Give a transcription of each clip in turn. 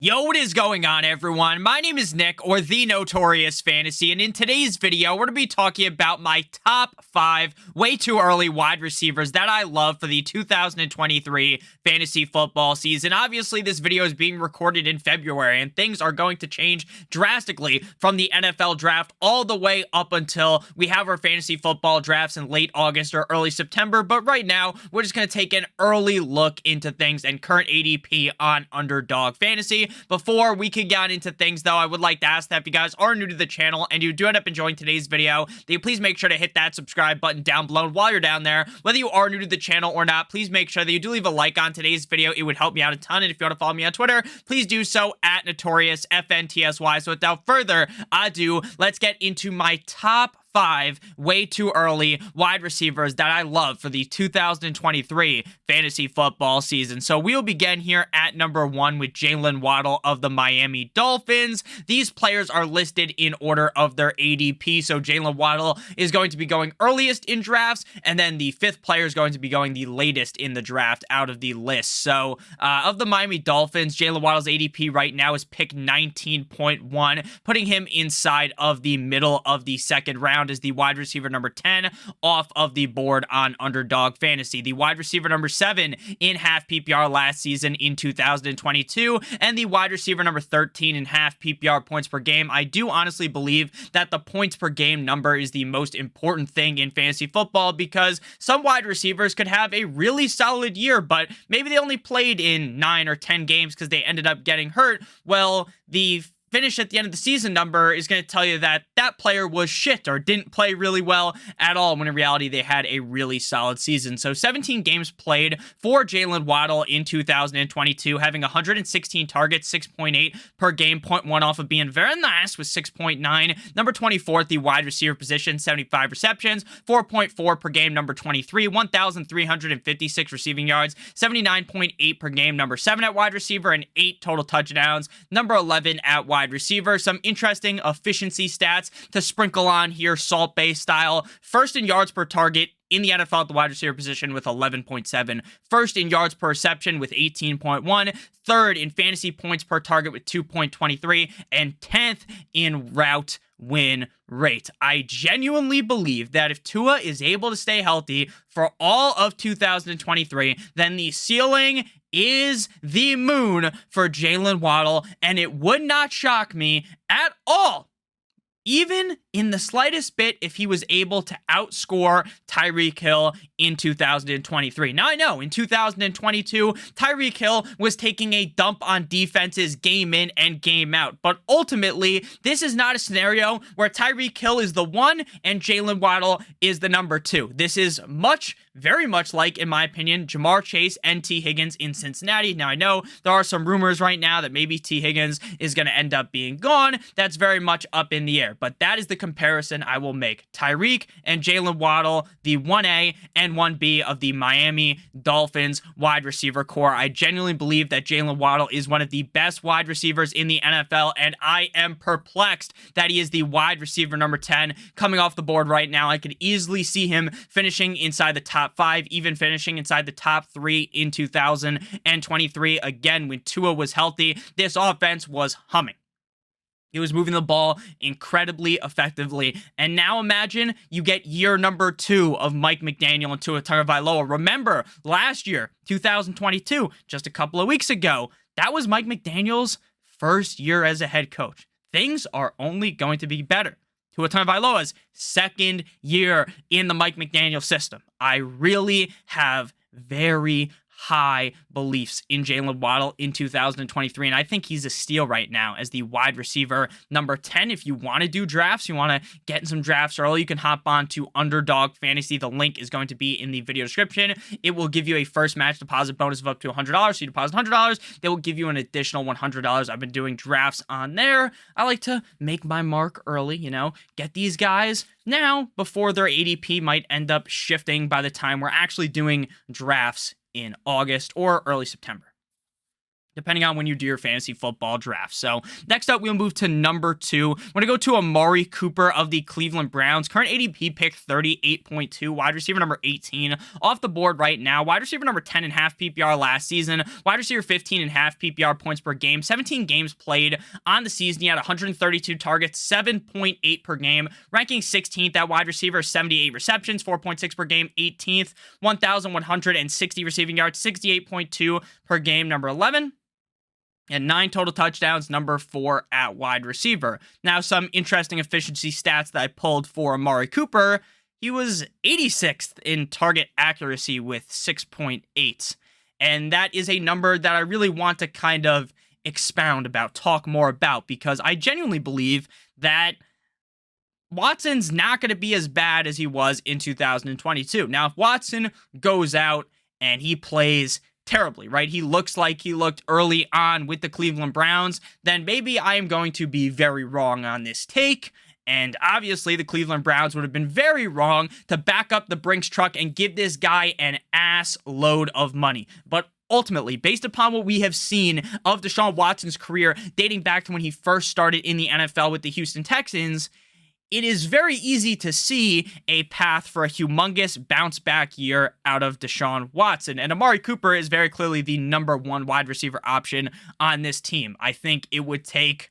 Yo, what is going on, everyone? My name is Nick, or the Notorious Fantasy, and in today's video, we're going to be talking about my top 5 way too early wide receivers that I love for the 2023 fantasy football season. Obviously, this video is being recorded in February, and things are going to change drastically from the NFL draft all the way up until we have our fantasy football drafts in late August or early September. But right now, we're just going to take an early look into things and current ADP on Underdog Fantasy. Before we can get into things, though, I would like to ask that if you guys are new to the channel and you do end up enjoying today's video, that you please make sure to hit that subscribe button down below. And while you're down there, whether you are new to the channel or not, please make sure that you do leave a like on today's video. It would help me out a ton. And if you want to follow me on Twitter, please do so at NotoriousFantasy. So without further ado, let's get into my top 5 way too early wide receivers that I love for the 2023 fantasy football season. So we'll begin here at number 1 with Jaylen Waddle of the Miami Dolphins. These players are listed in order of their ADP. So Jaylen Waddle is going to be going earliest in drafts, and then the 5th player is going to be going the latest in the draft out of the list. So of the Miami Dolphins, Jaylen Waddle's ADP right now is pick 19.1, putting him inside of the middle of the second round as the wide receiver number 10 off of the board on Underdog Fantasy. The wide receiver number 7 in half PPR last season in 2022, and the wide receiver number 13 in half PPR points per game. I do honestly believe that the points per game number is the most important thing in fantasy football, because some wide receivers could have a really solid year, but maybe they only played in 9 or 10 games because they ended up getting hurt. Well, the finish at the end of the season number is going to tell you that that player was shit or didn't play really well at all, when in reality they had a really solid season. So 17 games played for Jaylen Waddle in 2022, having 116 targets, 6.8 per game, 0.1 off of being very nice with 6.9. Number 24 at the wide receiver position, 75 receptions, 4.4 per game. Number 23, 1,356 receiving yards, 79.8 per game. Number 7 at wide receiver, and 8 total touchdowns. Number 11 at wide receiver. Some interesting efficiency stats to sprinkle on here, Salt Bay style. First in yards per target in the NFL at the wide receiver position with 11.7. First in yards per reception with 18.1. Third in fantasy points per target with 2.23. And 10th in route win rate. I genuinely believe that if Tua is able to stay healthy for all of 2023, then the ceiling is the moon for Jaylen Waddle, and it would not shock me at all, even in the slightest bit, if he was able to outscore Tyreek Hill in 2023. Now, I know in 2022, Tyreek Hill was taking a dump on defenses game in and game out. But ultimately, this is not a scenario where Tyreek Hill is the 1 and Jaylen Waddle is the number 2. This is very much like, in my opinion, Jamar Chase and T. Higgins in Cincinnati. Now, I know there are some rumors right now that maybe T. Higgins is going to end up being gone. That's very much up in the air. But that is the comparison I will make. Tyreek and Jaylen Waddle, the 1A and 1B of the Miami Dolphins wide receiver core. I genuinely believe that Jaylen Waddle is one of the best wide receivers in the NFL, and I am perplexed that he is the wide receiver number 10 coming off the board right now. I could easily see him finishing inside the top 5, even finishing inside the top 3 in 2023. Again, when Tua was healthy, this offense was humming. He was moving the ball incredibly effectively. And now imagine you get year number 2 of Mike McDaniel and Tua Tagovailoa. Remember, last year, 2022, just a couple of weeks ago, that was Mike McDaniel's first year as a head coach. Things are only going to be better. Tua Tagovailoa's second year in the Mike McDaniel system. I really have very high beliefs in Jaylen Waddle in 2023, and I think he's a steal right now as the wide receiver number 10. If you want to do drafts, you want to get in some drafts early, you can hop on to Underdog Fantasy. The link is going to be in the video description. It will give you a first match deposit bonus of up to $100. So you deposit $100, they will give you an additional $100. I've been doing drafts on there. I like to make my mark early, get these guys now before their ADP might end up shifting by the time we're actually doing drafts in August or early September. depending on when you do your fantasy football draft. So next up, we'll move to number 2. I'm going to go to Amari Cooper of the Cleveland Browns. Current ADP pick 38.2, wide receiver number 18 off the board right now. Wide receiver number 10.5 PPR last season. Wide receiver 15.5 PPR points per game. 17 games played on the season. He had 132 targets, 7.8 per game. Ranking 16th at wide receiver, 78 receptions, 4.6 per game. 18th, 1,160 receiving yards, 68.2 per game. Number 11. And 9 total touchdowns, number 4 at wide receiver. Now, some interesting efficiency stats that I pulled for Amari Cooper. He was 86th in target accuracy with 6.8. And that is a number that I really want to kind of expound about, talk more about, because I genuinely believe that Watson's not going to be as bad as he was in 2022. Now, if Watson goes out and he plays terribly, right? He looks like he looked early on with the Cleveland Browns, then maybe I am going to be very wrong on this take. And obviously, the Cleveland Browns would have been very wrong to back up the Brinks truck and give this guy an ass load of money. But ultimately, based upon what we have seen of Deshaun Watson's career dating back to when he first started in the NFL with the Houston Texans, it is very easy to see a path for a humongous bounce-back year out of Deshaun Watson. And Amari Cooper is very clearly the number 1 wide receiver option on this team. I think it would take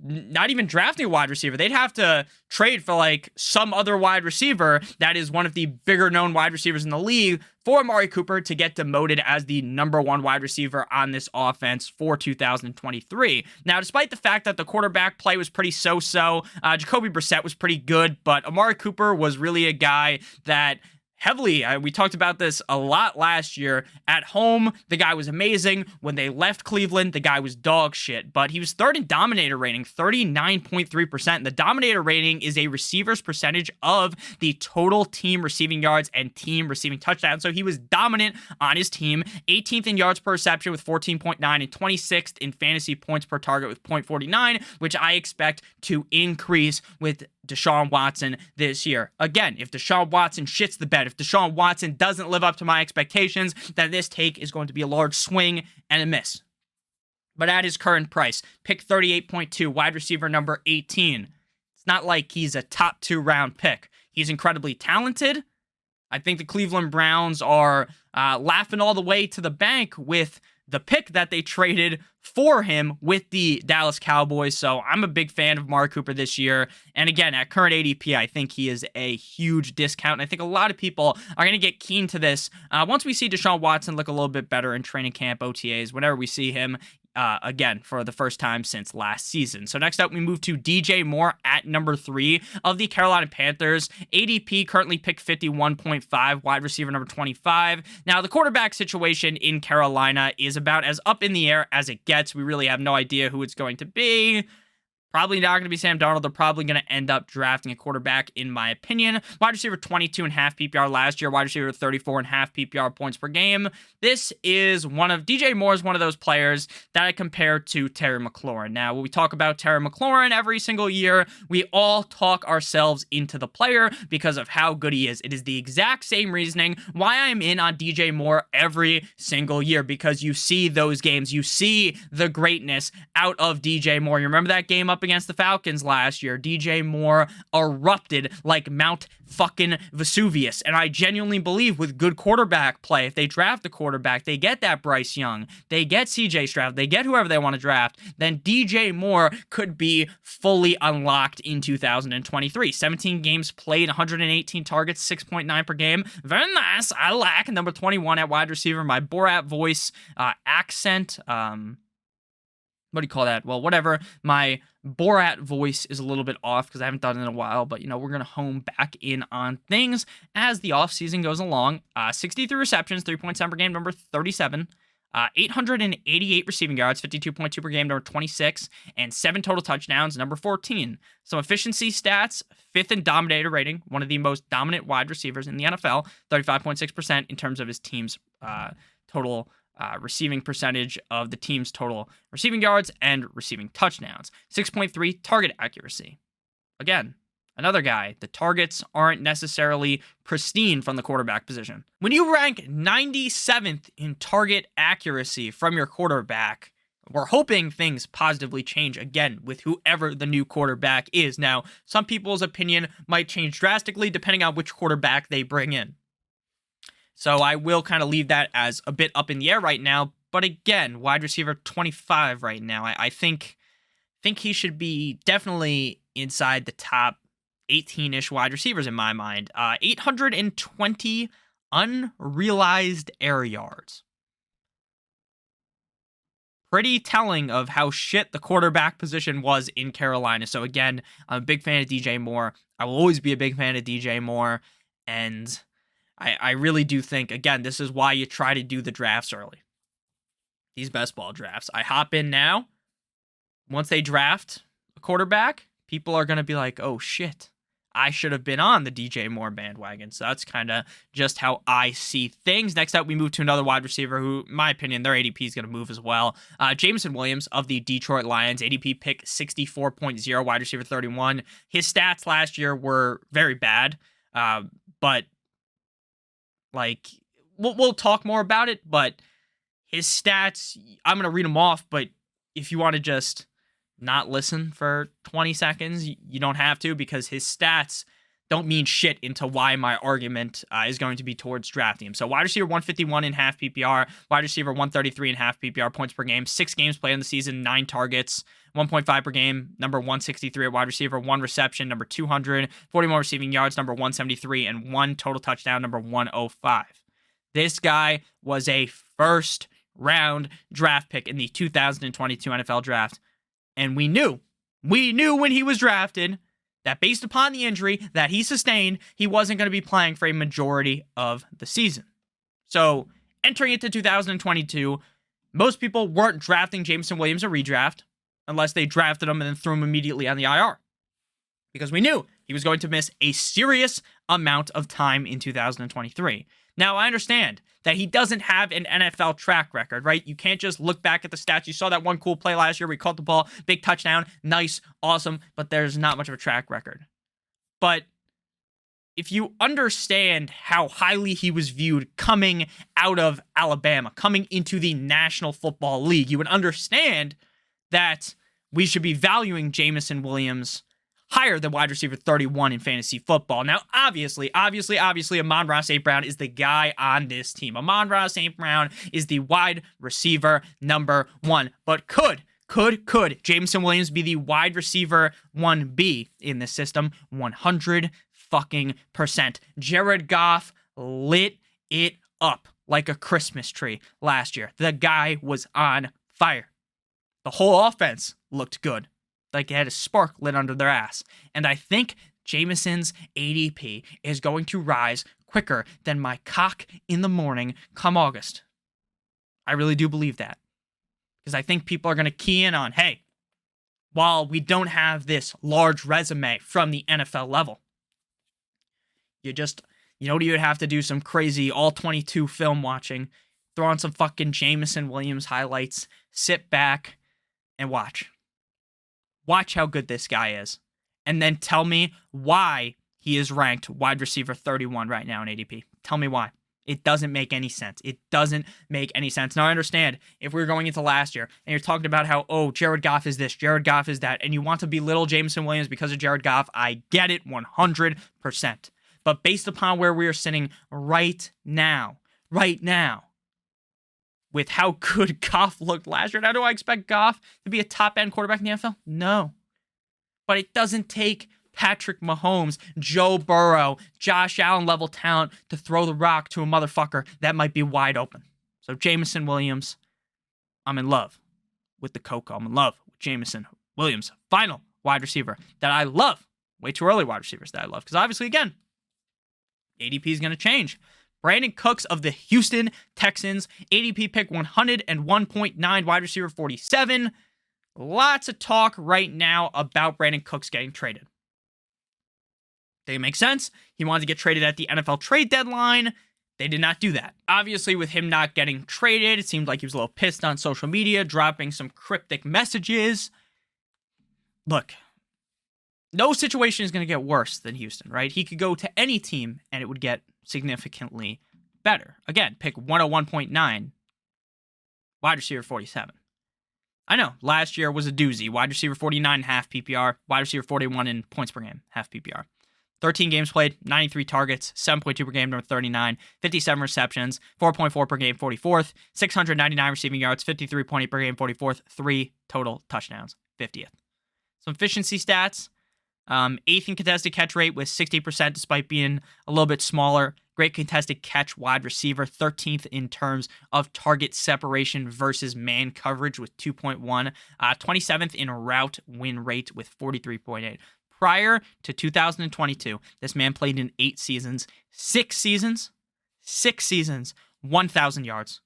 not even drafting a wide receiver. They'd have to trade for like some other wide receiver that is one of the bigger known wide receivers in the league for Amari Cooper to get demoted as the number 1 wide receiver on this offense for 2023. Now, despite the fact that the quarterback play was pretty so-so, Jacoby Brissett was pretty good, but Amari Cooper was really a guy that heavily, we talked about this a lot last year. At home, the guy was amazing. When they left Cleveland, the guy was dog shit. But he was third in dominator rating, 39.3%. The dominator rating is a receiver's percentage of the total team receiving yards and team receiving touchdowns. So he was dominant on his team. 18th in yards per reception with 14.9 and 26th in fantasy points per target with 0.49, which I expect to increase with Deshaun Watson this year. Again, if Deshaun Watson shits the bed, if Deshaun Watson doesn't live up to my expectations, then this take is going to be a large swing and a miss. But at his current price, pick 38.2, wide receiver number 18. It's not like he's a top 2 round pick. He's incredibly talented. I think the Cleveland Browns are laughing all the way to the bank with the pick that they traded for him with the Dallas Cowboys. So I'm a big fan of Amari Cooper this year. And again, at current ADP, I think he is a huge discount. And I think a lot of people are going to get keen to this once we see Deshaun Watson look a little bit better in training camp, OTAs, whenever we see him again for the first time since last season. So next up, we move to DJ Moore at number 3 of the Carolina Panthers. ADP currently picked 51.5, wide receiver number 25. Now, the quarterback situation in Carolina is about as up in the air as it gets. We really have no idea who it's going to be. Probably not going to be Sam Darnold. They're probably going to end up drafting a quarterback, in my opinion. Wide receiver 22.5 PPR last year. Wide receiver 34.5 PPR points per game. This is DJ Moore is one of those players that I compare to Terry McLaurin. Now, when we talk about Terry McLaurin every single year, we all talk ourselves into the player because of how good he is. It is the exact same reasoning why I'm in on DJ Moore every single year, because you see those games. You see the greatness out of DJ Moore. You remember that game up against the Falcons last year? DJ Moore erupted like Mount fucking Vesuvius. And I genuinely believe with good quarterback play, if they draft a quarterback, they get that Bryce Young, they get CJ Stroud, they get whoever they want to draft, then DJ Moore could be fully unlocked in 2023. 17 games played, 118 targets, 6.9 per game. Very nice. I like number 21 at wide receiver. My Borat voice accent. What do you call that? Well, whatever. My Borat voice is a little bit off because I haven't done it in a while, but, we're going to hone back in on things as the offseason goes along. 63 receptions, 3.7 per game, number 37. 888 receiving yards, 52.2 per game, number 26, and 7 total touchdowns, number 14. Some efficiency stats, 5th in dominator rating, one of the most dominant wide receivers in the NFL, 35.6% in terms of his team's total receiving percentage of the team's total receiving yards and receiving touchdowns. 6.3 target accuracy. Again, Another guy, the targets aren't necessarily pristine from the quarterback position. When you rank 97th in target accuracy from your quarterback, we're hoping things positively change again with whoever the new quarterback is. Now, some people's opinion might change drastically depending on which quarterback they bring in. So I will kind of leave that as a bit up in the air right now. But again, wide receiver 25 right now. I think he should be definitely inside the top 18-ish wide receivers in my mind. 820 unrealized air yards. Pretty telling of how shit the quarterback position was in Carolina. So again, I'm a big fan of DJ Moore. I will always be a big fan of DJ Moore. And I really do think, again, this is why you try to do the drafts early. These best ball drafts. I hop in now. Once they draft a quarterback, people are going to be like, oh shit, I should have been on the DJ Moore bandwagon. So that's kind of just how I see things. Next up, we move to another wide receiver who, in my opinion, their ADP is going to move as well. Jameson Williams of the Detroit Lions, ADP pick 64.0, wide receiver 31. His stats last year were very bad, but like we'll talk more about it. But his stats, I'm going to read them off, but if you want to just not listen for 20 seconds, you don't have to, because his stats don't mean shit into why my argument is going to be towards drafting him. So wide receiver 151 in half PPR, wide receiver 133 in half PPR points per game, 6 games played in the season, 9 targets, 1.5 per game, number 163 at wide receiver, 1 reception, number 200, 41 receiving yards, number 173, and 1 total touchdown, number 105. This guy was a first round draft pick in the 2022 NFL draft. And we knew when he was drafted that based upon the injury that he sustained, he wasn't going to be playing for a majority of the season. So entering into 2022, most people weren't drafting Jameson Williams a redraft unless they drafted him and then threw him immediately on the IR. Because we knew he was going to miss a serious amount of time in 2023. Now, I understand that he doesn't have an NFL track record, right? You can't just look back at the stats. You saw that one cool play last year where he caught the ball, big touchdown, nice, awesome, but there's not much of a track record. But if you understand how highly he was viewed coming out of Alabama, coming into the National Football League, you would understand that we should be valuing Jameson Williams higher than wide receiver 31 in fantasy football. Now, obviously, Amon-Ra St. Brown is the guy on this team. Amon-Ra St. Brown is the wide receiver number 1. But could Jameson Williams be the wide receiver 1B in this system? 100 fucking %. Jared Goff lit it up like a Christmas tree last year. The guy was on fire. The whole offense looked good. Like it had a spark lit under their ass. And I think Jameson's ADP is going to rise quicker than my cock in the morning come August. I really do believe that. Because I think people are going to key in on, hey, while we don't have this large resume from the NFL level, you know, you would have to do some crazy all 22 film watching, throw on some fucking Jameson Williams highlights, sit back and watch. Watch how good this guy is. And then tell me why he is ranked wide receiver 31 right now in ADP. Tell me why. It doesn't make any sense. It doesn't make any sense. Now, I understand if we were going into last year and you're talking about how, oh, Jared Goff is this, Jared Goff is that, and you want to belittle Jameson Williams because of Jared Goff, I get it 100%. But based upon where we are sitting right now, with how good Goff looked last year. Now, do I expect Goff to be a top-end quarterback in the NFL? No. But it doesn't take Patrick Mahomes, Joe Burrow, Josh Allen level talent to throw the rock to a motherfucker that might be wide open. So Jameson Williams, I'm in love with the Coco. I'm in love with Jameson Williams. Final wide receiver that I love. Way too early wide receivers that I love. Because obviously, again, ADP is going to change. Brandin Cooks of the Houston Texans, ADP pick 101.9, wide receiver 47. Lots of talk right now about Brandin Cooks getting traded. They make sense. He wanted to get traded at the NFL trade deadline. They did not do that. Obviously, with him not getting traded, it seemed like he was a little pissed on social media, dropping some cryptic messages. Look, no situation is going to get worse than Houston, right? He could go to any team and it would get significantly better. Again, pick 101.9, wide receiver 47. I know, last year was a doozy. Wide receiver 49, half PPR. Wide receiver 41 in points per game, half PPR. 13 games played, 93 targets, 7.2 per game, number 39, 57 receptions, 4.4 per game, 44th, 699 receiving yards, 53.8 per game, 44th, 3 total touchdowns, 50th. Some efficiency stats, 8th in contested catch rate with 60% despite being a little bit smaller. Great contested catch wide receiver, 13th in terms of target separation versus man coverage with 2.1, 27th in route win rate with 43.8. Prior to 2022, this man played in 8 seasons, 6 seasons, 1,000 yards,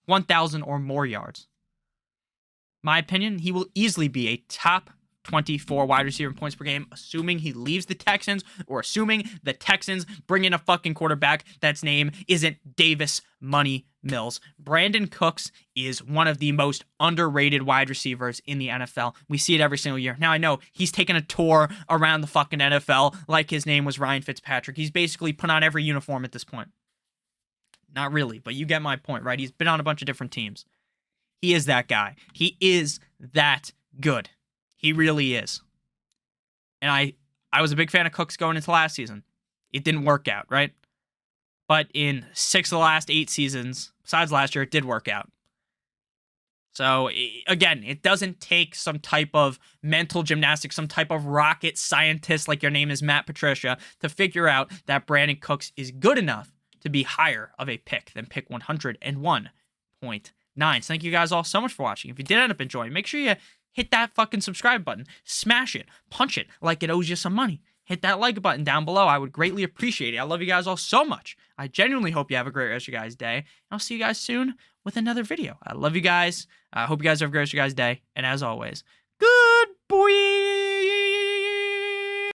1,000 or more yards. My opinion, he will easily be a top 24 wide receiver in points per game, assuming he leaves the Texans or assuming the Texans bring in a fucking quarterback that's name isn't Davis Money Mills. Brandin Cooks is one of the most underrated wide receivers in the NFL. We see it every single year. Now, I know he's taken a tour around the fucking NFL like his name was Ryan Fitzpatrick. He's basically put on every uniform at this point. Not really, but you get my point, right? He's been on a bunch of different teams. He is that guy. He is that good. He really is. And I was a big fan of Cooks going into last season. It didn't work out, right? But in 6 of the last 8 seasons, besides last year, it did work out. So, again, it doesn't take some type of mental gymnastics, some type of rocket scientist like your name is Matt Patricia to figure out that Brandin Cooks is good enough to be higher of a pick than pick 101.9. So thank you guys all so much for watching. If you did end up enjoying, make sure you hit that fucking subscribe button, smash it, punch it like it owes you some money. Hit that like button down below. I would greatly appreciate it. I love you guys all so much. I genuinely hope you have a great rest of your guys' day. And I'll see you guys soon with another video. I love you guys. I hope you guys have a great rest of your guys' day. And as always, good boy.